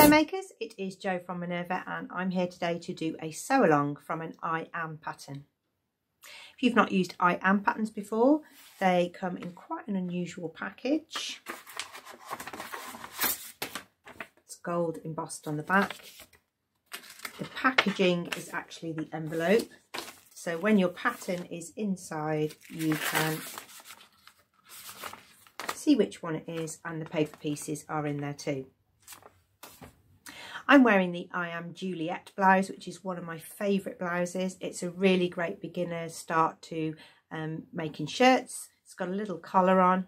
makers, it is Jo from Minerva and I'm here today to do a sew along from an I am pattern. If you've not used I am patterns before, they come in quite an unusual package. It's gold embossed on the back. The packaging is actually the envelope, so when your pattern is inside you can see which one it is, and the paper pieces are in there too. I'm wearing the I Am Juliet blouse, which is one of my favourite blouses. It's a really great beginner start to making shirts. It's got a little collar on.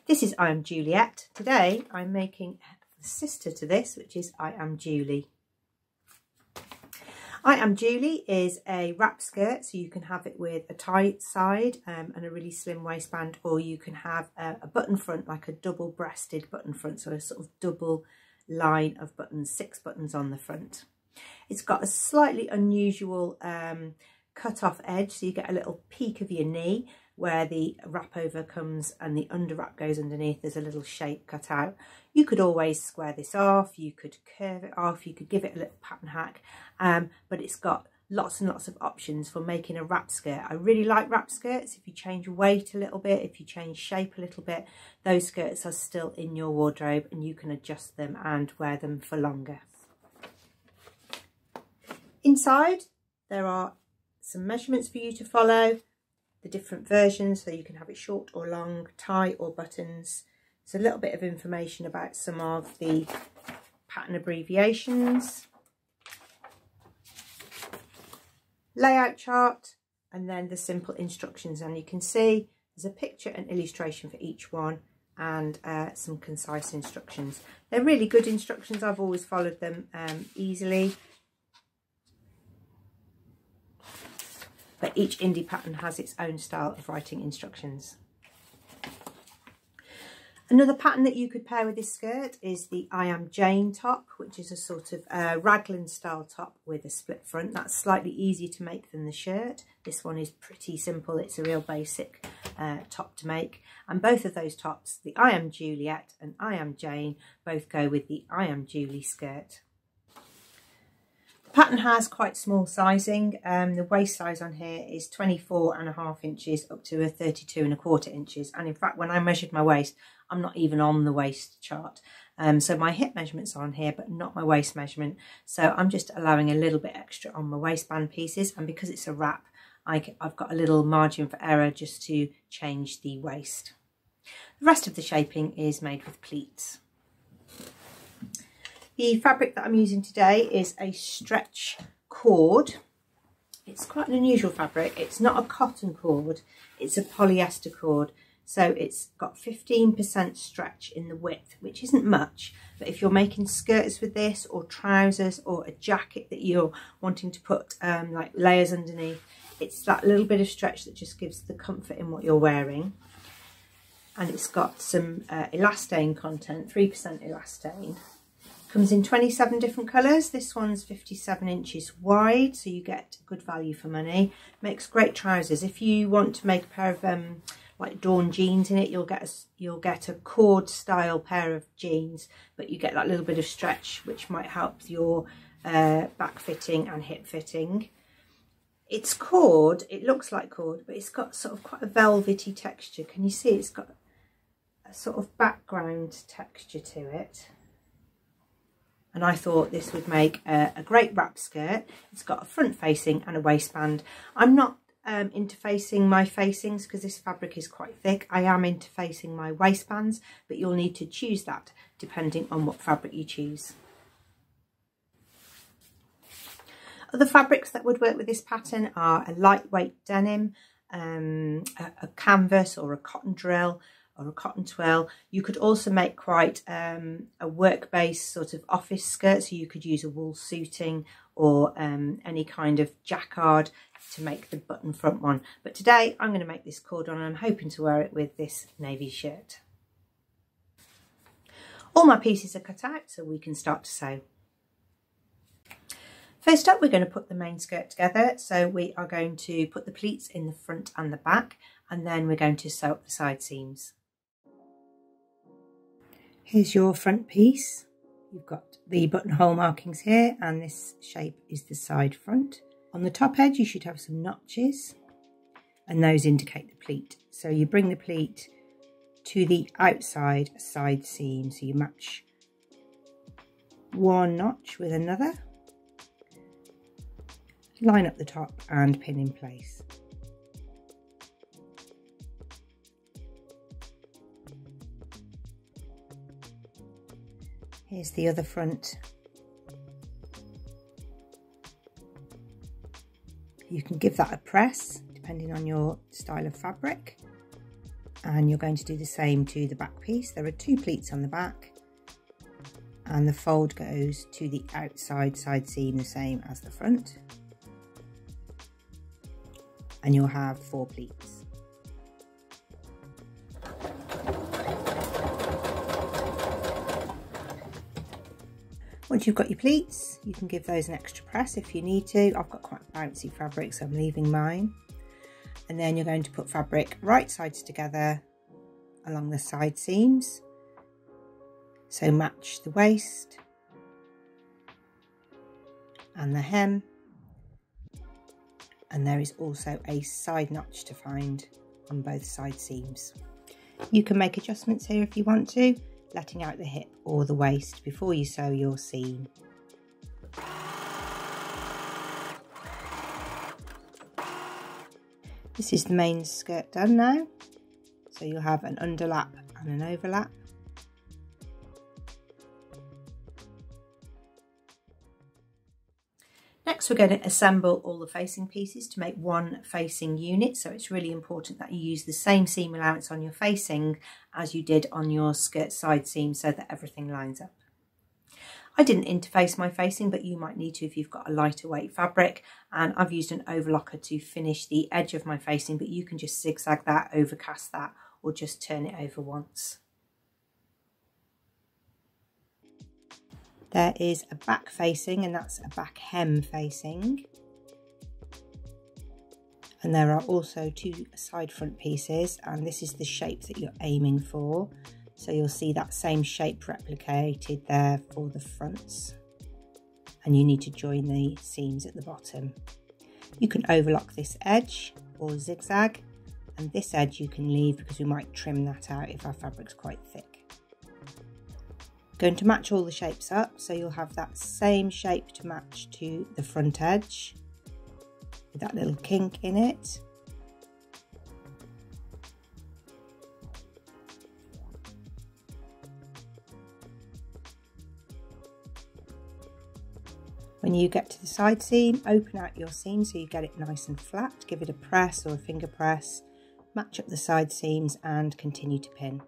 This is I Am Juliet. Today I'm making a sister to this, which is I Am Julie. I Am Julie is a wrap skirt, so you can have it with a tight side and a really slim waistband, or you can have a button front, like a double-breasted button front, so a sort of double line of buttons, 6 buttons on the front. It's got a slightly unusual cut off edge, so you get a little peak of your knee where the wrap over comes and the under wrap goes underneath. There's a little shape cut out. You could always square this off, you could curve it off, you could give it a little pattern hack, but it's got lots and lots of options for making a wrap skirt. I really like wrap skirts. If you change weight a little bit, if you change shape a little bit, those skirts are still in your wardrobe and you can adjust them and wear them for longer. Inside there are some measurements for you to follow, the different versions, so you can have it short or long, tie or buttons. There's a little bit of information about some of the pattern abbreviations, layout chart, and then the simple instructions, and you can see there's a picture and illustration for each one and some concise instructions. They're really good instructions. I've always followed them easily, but each indie pattern has its own style of writing instructions. Another pattern that you could pair with this skirt is the I Am Jane top, which is a sort of raglan style top with a split front. That's slightly easier to make than the shirt. This one is pretty simple. It's a real basic top to make. And both of those tops, the I Am Juliet and I Am Jane, both go with the I Am Julie skirt. The pattern has quite small sizing. The waist size on here is 24.5 inches up to a 32.25 inches. And in fact, when I measured my waist, I'm not even on the waist chart. So my hip measurements are on here, but not my waist measurement. So I'm just allowing a little bit extra on my waistband pieces. And because it's a wrap, I've got a little margin for error just to change the waist. The rest of the shaping is made with pleats. The fabric that I'm using today is a stretch cord. It's quite an unusual fabric. It's not a cotton cord, it's a polyester cord. So it's got 15% stretch in the width, which isn't much, but if you're making skirts with this, or trousers, or a jacket that you're wanting to put like layers underneath, it's that little bit of stretch that just gives the comfort in what you're wearing. And it's got some elastane content, 3% elastane. Comes in 27 different colours. This one's 57 inches wide, so you get good value for money. Makes great trousers. If you want to make a pair of like Dawn jeans in it, you'll get a cord style pair of jeans, but you get that little bit of stretch, which might help your back fitting and hip fitting. It's cord. It looks like cord, but it's got sort of quite a velvety texture. Can you see? It's got a sort of background texture to it. And I thought this would make a great wrap skirt. It's got a front facing and a waistband. I'm not interfacing my facings because this fabric is quite thick. I am interfacing my waistbands, but you'll need to choose that depending on what fabric you choose. Other fabrics that would work with this pattern are a lightweight denim, a canvas or a cotton drill, or a cotton twill. You could also make quite a work-based sort of office skirt, so you could use a wool suiting or any kind of jacquard to make the button front one. But today I'm going to make this cord on, and I'm hoping to wear it with this navy shirt. All my pieces are cut out, so we can start to sew. First up, we're going to put the main skirt together. So we are going to put the pleats in the front and the back, and then we're going to sew up the side seams. Here's your front piece. You've got the buttonhole markings here, and this shape is the side front. On the top edge you should have some notches, and those indicate the pleat. So you bring the pleat to the outside side seam, so you match one notch with another, line up the top and pin in place. Here's the other front. You can give that a press depending on your style of fabric, and you're going to do the same to the back piece. There are two pleats on the back, and the fold goes to the outside side seam the same as the front, and you'll have 4 pleats. Once you've got your pleats, you can give those an extra press if you need to. I've got quite bouncy fabric, so I'm leaving mine. And then you're going to put fabric right sides together along the side seams. So match the waist and the hem. And there is also a side notch to find on both side seams. You can make adjustments here if you want to, letting out the hip or the waist before you sew your seam. This is the main skirt done now, so you'll have an underlap and an overlap. Next we're going to assemble all the facing pieces to make one facing unit, so it's really important that you use the same seam allowance on your facing as you did on your skirt side seam so that everything lines up. I didn't interface my facing, but you might need to if you've got a lighter weight fabric, and I've used an overlocker to finish the edge of my facing, but you can just zigzag that, overcast that, or just turn it over once. There is a back facing, and that's a back hem facing. And there are also 2 side front pieces, and this is the shape that you're aiming for. So you'll see that same shape replicated there for the fronts. And you need to join the seams at the bottom. You can overlock this edge or zigzag, and this edge you can leave because we might trim that out if our fabric's quite thick. Going to match all the shapes up, so you'll have that same shape to match to the front edge with that little kink in it. When you get to the side seam, open out your seam so you get it nice and flat. Give it a press or a finger press, match up the side seams and continue to pin.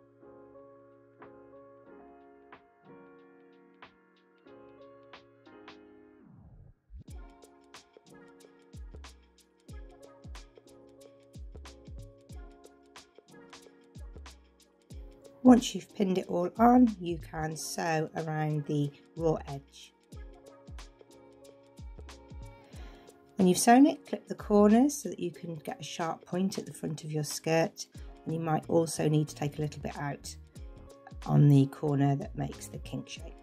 Once you've pinned it all on, you can sew around the raw edge. When you've sewn it, clip the corners so that you can get a sharp point at the front of your skirt, and you might also need to take a little bit out on the corner that makes the kink shape.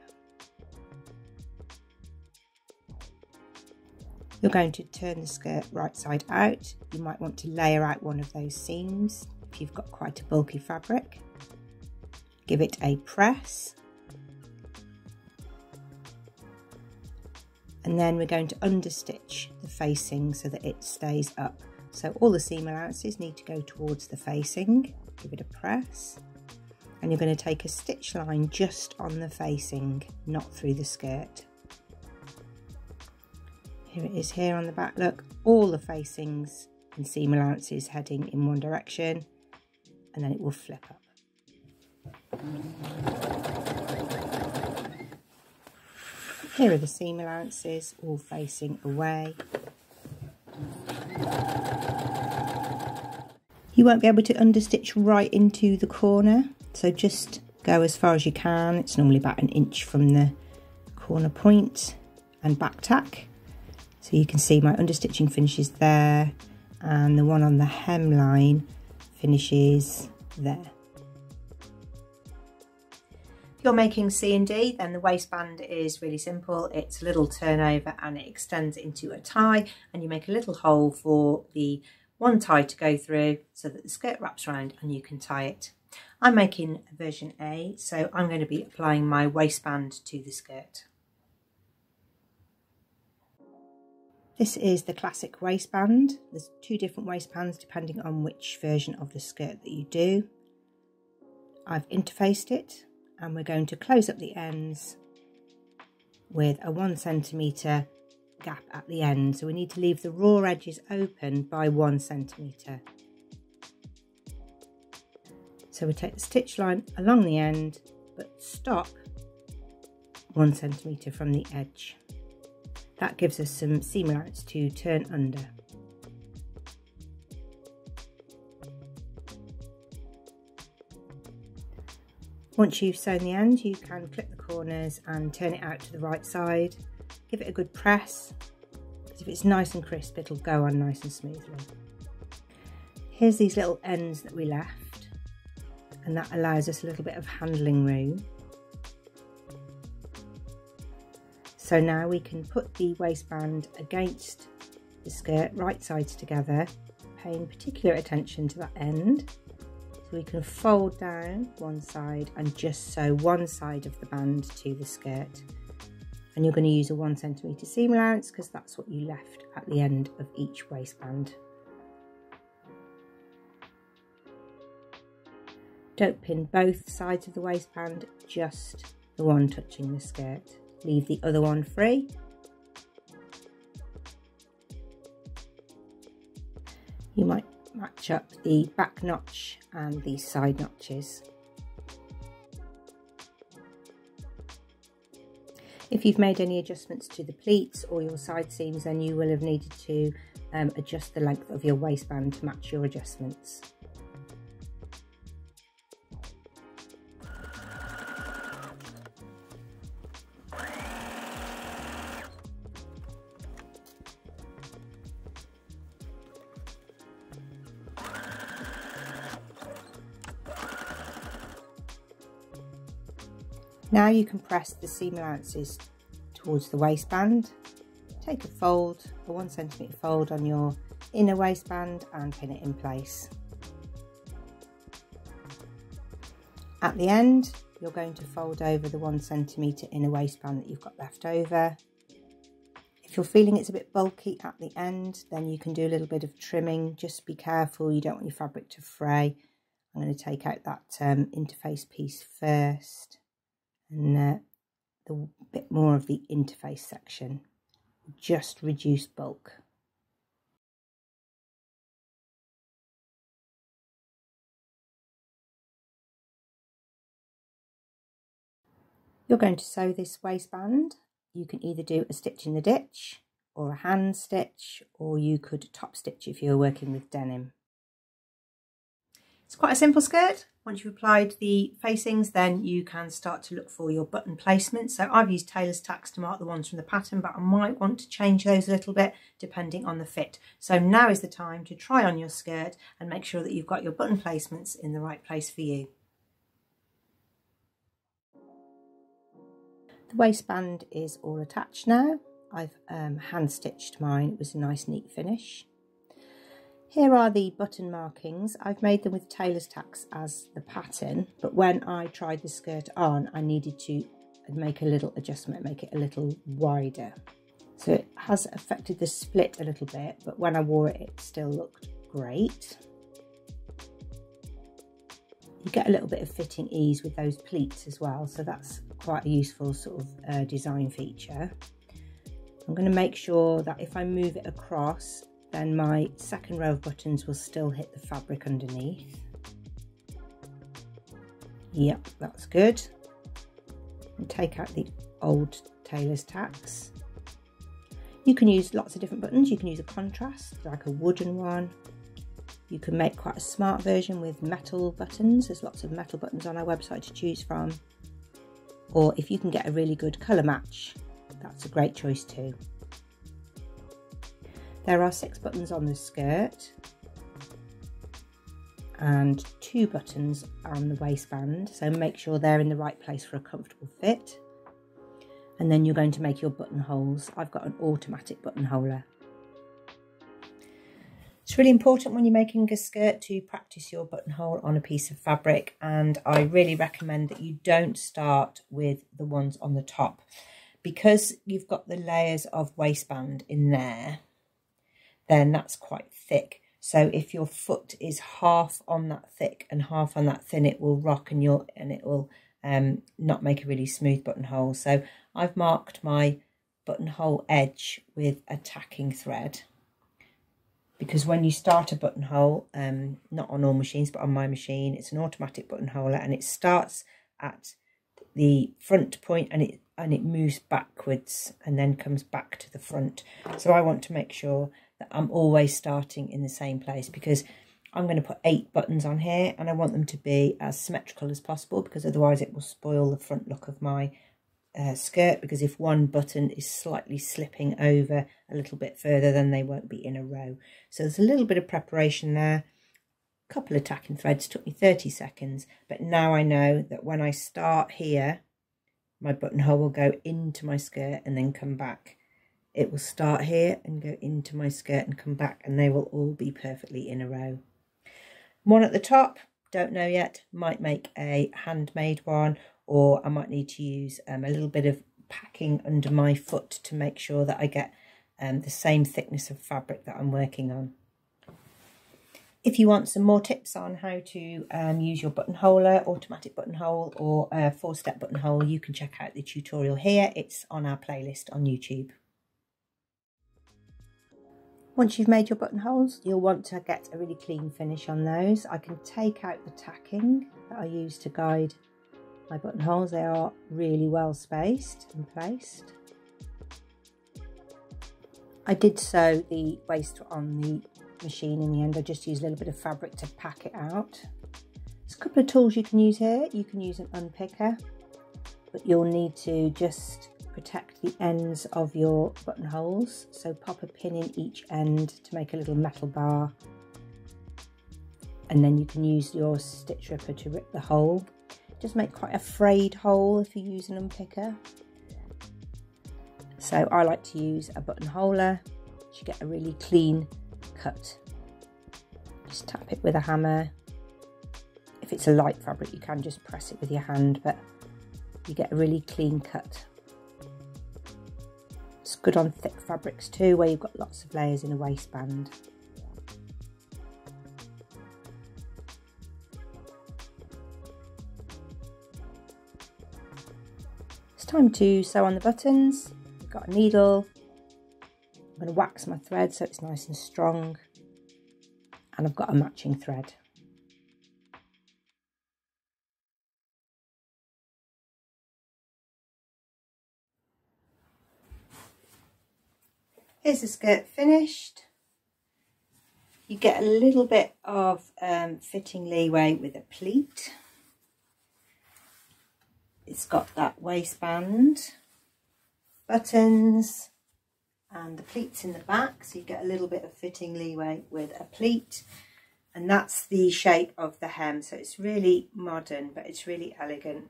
You're going to turn the skirt right side out. You might want to layer out one of those seams if you've got quite a bulky fabric. Give it a press, and then we're going to understitch the facing so that it stays up. So all the seam allowances need to go towards the facing. Give it a press, and you're going to take a stitch line just on the facing, not through the skirt. Here it is here on the back. Look, all the facings and seam allowances heading in one direction, and then it will flip up. Here are the seam allowances, all facing away. You won't be able to understitch right into the corner, so just go as far as you can. It's normally about an inch from the corner point, and back tack. So you can see my understitching finishes there, and the one on the hemline finishes there. you're making C and D, then the waistband is really simple. It's a little turnover and it extends into a tie, and you make a little hole for the one tie to go through so that the skirt wraps around and you can tie it. I'm making version A, so I'm going to be applying my waistband to the skirt. This is the classic waistband. There's two different waistbands depending on which version of the skirt that you do. I've interfaced it, and we're going to close up the ends with a 1 centimetre gap at the end. So we need to leave the raw edges open by 1 centimetre. So we take the stitch line along the end, but stop 1 centimetre from the edge. That gives us some seam allowance to turn under. Once you've sewn the end, you can clip the corners and turn it out to the right side. Give it a good press, because if it's nice and crisp, it'll go on nice and smoothly. Here's these little ends that we left, and that allows us a little bit of handling room. So now we can put the waistband against the skirt, right sides together, paying particular attention to that end. So we can fold down one side and just sew one side of the band to the skirt. And you're going to use a 1 centimetre seam allowance because that's what you left at the end of each waistband. Don't pin both sides of the waistband, just the one touching the skirt. Leave the other one free. You might match up the back notch and the side notches. If you've made any adjustments to the pleats or your side seams, then you will have needed to adjust the length of your waistband to match your adjustments. Now you can press the seam allowances towards the waistband. Take a fold, a 1 centimetre fold on your inner waistband and pin it in place. At the end, you're going to fold over the 1 centimetre inner waistband that you've got left over. If you're feeling it's a bit bulky at the end, then you can do a little bit of trimming. Just be careful, you don't want your fabric to fray. I'm going to take out that interface piece first. And the bit more of the interface section, just reduce bulk. You're going to sew this waistband. You can either do a stitch in the ditch or a hand stitch, or you could top stitch if you're working with denim. It's quite a simple skirt. Once you've applied the facings, then you can start to look for your button placement. So I've used tailor's tacks to mark the ones from the pattern, but I might want to change those a little bit depending on the fit. So now is the time to try on your skirt and make sure that you've got your button placements in the right place for you. The waistband is all attached now. I've hand stitched mine. It was a nice neat finish. Here are the button markings. I've made them with tailor's tacks as the pattern, but when I tried the skirt on, I needed to make a little adjustment, make it a little wider. So it has affected the split a little bit, but when I wore it, it still looked great. You get a little bit of fitting ease with those pleats as well, so that's quite a useful sort of design feature. I'm going to make sure that if I move it across, then my second row of buttons will still hit the fabric underneath. Yep, that's good. And take out the old tailor's tacks. You can use lots of different buttons. You can use a contrast, like a wooden one. You can make quite a smart version with metal buttons. There's lots of metal buttons on our website to choose from. Or if you can get a really good colour match, that's a great choice too. There are 6 buttons on the skirt, and 2 buttons on the waistband, so make sure they're in the right place for a comfortable fit. And then you're going to make your buttonholes. I've got an automatic buttonholer. It's really important when you're making a skirt to practice your buttonhole on a piece of fabric, and I really recommend that you don't start with the ones on the top, because you've got the layers of waistband in there, then that's quite thick. So if your foot is half on that thick and half on that thin, it will rock and it will not make a really smooth buttonhole. So I've marked my buttonhole edge with a tacking thread, because when you start a buttonhole, not on all machines but on my machine, it's an automatic buttonholer, and it starts at the front point and it moves backwards and then comes back to the front. So I want to make sure that I'm always starting in the same place, because I'm going to put 8 buttons on here and I want them to be as symmetrical as possible, because otherwise it will spoil the front look of my skirt, because if one button is slightly slipping over a little bit further, then they won't be in a row. So there's a little bit of preparation there. A couple of tacking threads, took me 30 seconds, but now I know that when I start here, my buttonhole will go into my skirt and then come back. It will start here and go into my skirt and come back, and they will all be perfectly in a row. One at the top, don't know yet, might make a handmade one, or I might need to use a little bit of packing under my foot to make sure that I get the same thickness of fabric that I'm working on. If you want some more tips on how to use your buttonholer, automatic buttonhole or 4-step buttonhole, you can check out the tutorial here. It's on our playlist on YouTube. Once you've made your buttonholes, you'll want to get a really clean finish on those. I can take out the tacking that I use to guide my buttonholes. They are really well spaced and placed. I did sew the waist on the machine in the end. I just used a little bit of fabric to pack it out. There's a couple of tools you can use here. You can use an unpicker, but you'll need to just protect the ends of your buttonholes. So pop a pin in each end to make a little metal bar, and then you can use your stitch ripper to rip the hole. Just make quite a frayed hole if you use an unpicker. So I like to use a buttonholer to get a really clean cut. Just tap it with a hammer. If it's a light fabric, you can just press it with your hand, but you get a really clean cut. It's good on thick fabrics too, where you've got lots of layers in a waistband. It's time to sew on the buttons. I've got a needle. I'm going to wax my thread so it's nice and strong, and I've got a matching thread. Here's the skirt finished. You get a little bit of fitting leeway with a pleat. It's got that waistband, buttons, and the pleats in the back, so you get a little bit of fitting leeway with a pleat. And that's the shape of the hem, so it's really modern, but it's really elegant.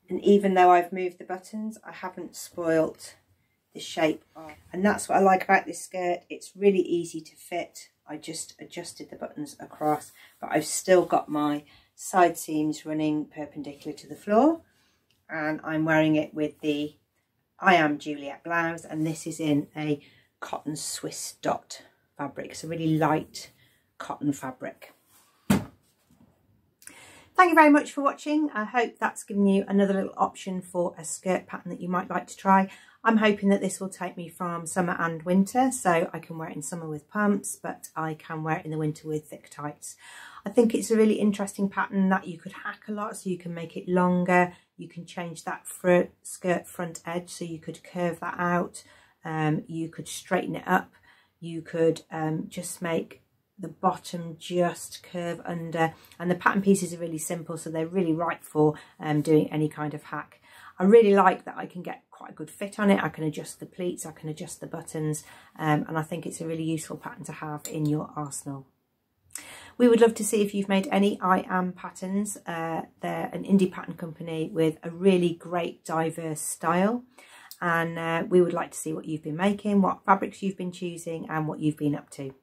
And even though I've moved the buttons, I haven't spoilt the shape of. And that's what I like about this skirt. It's really easy to fit. I just adjusted the buttons across, but I've still got my side seams running perpendicular to the floor, and I'm wearing it with the I Am Juliet blouse, and this is in a cotton Swiss dot fabric. It's a really light cotton fabric. Thank you very much for watching. I hope that's given you another little option for a skirt pattern that you might like to try. I'm hoping that this will take me from summer and winter, so I can wear it in summer with pumps, but I can wear it in the winter with thick tights. I think it's a really interesting pattern that you could hack a lot, so you can make it longer. You can change that skirt front edge, so you could curve that out. You could straighten it up. You could just make the bottom just curve under, and the pattern pieces are really simple, so they're really right for doing any kind of hack. I really like that I can get quite a good fit on it. I can adjust the pleats, I can adjust the buttons, and I think it's a really useful pattern to have in your arsenal. We would love to see if you've made any I Am patterns. They're an indie pattern company with a really great diverse style, and we would like to see what you've been making, what fabrics you've been choosing and what you've been up to.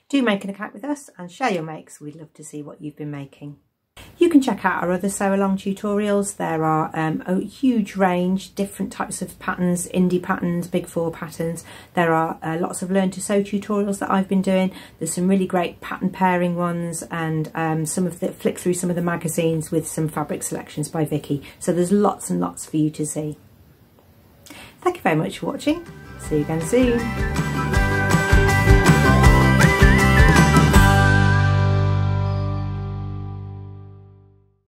Do make an account with us and share your makes. We'd love to see what you've been making. You can check out our other Sewalong tutorials. There are a huge range, different types of patterns, indie patterns, big four patterns. There are lots of learn to sew tutorials that I've been doing. There's some really great pattern pairing ones, and flick through some of the magazines with some fabric selections by Vicky. So there's lots and lots for you to see. Thank you very much for watching. See you again soon.